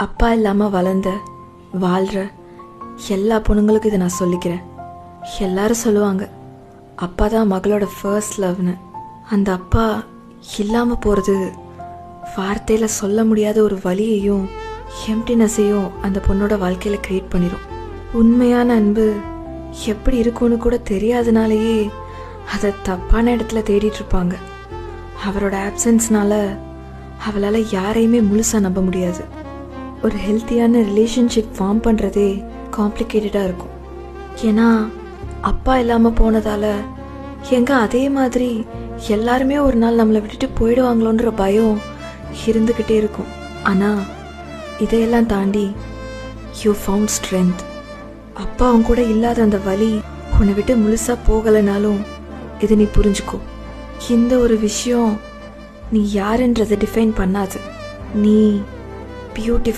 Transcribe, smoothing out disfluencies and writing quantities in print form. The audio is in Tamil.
அப்பா இல்லாமல் வளர்ந்த வாழ்கிற எல்லா பொண்ணுங்களுக்கும் இதை நான் சொல்லிக்கிறேன். எல்லாரும் சொல்லுவாங்க அப்பா தான் மகளோட ஃபர்ஸ்ட் லவ்னு. அந்த அப்பா இல்லாமல் போகிறது வார்த்தையில் சொல்ல முடியாத ஒரு வலியையும் எம்டினஸையும் அந்த பொண்ணோட வாழ்க்கையில் க்ரியேட் பண்ணிடும். உண்மையான அன்பு எப்படி இருக்கும்னு கூட தெரியாதனாலேயே அதை தப்பான இடத்துல தேடிட்டு இருப்பாங்க. அவரோட ஆப்சன்ஸ்னால அவளால் யாரையுமே முழுசாக நம்ப முடியாது. ஒரு ஹெல்த்தியான ரிலேஷன்ஷிப் ஃபார்ம் பண்ணுறதே காம்ப்ளிகேட்டடாக இருக்கும். ஏன்னா அப்பா இல்லாமல் போனதால் எங்கே அதே மாதிரி எல்லாருமே ஒரு நாள் நம்மளை விட்டுட்டு போயிடுவாங்களோன்ற பயம் இருந்துக்கிட்டே இருக்கும். ஆனால் இதையெல்லாம் தாண்டி யூ ஃபவுண்ட் ஸ்ட்ரென்த். அப்பாவும் கூட இல்லாத அந்த வலி உன்னை விட்டு முழுசாக போகலைனாலும் இதை நீ புரிஞ்சுக்கோ. இந்த ஒரு விஷயம் நீ யாருன்றதை டிஃபைன் பண்ணாது. நீ பியூட்டிஃபுல்.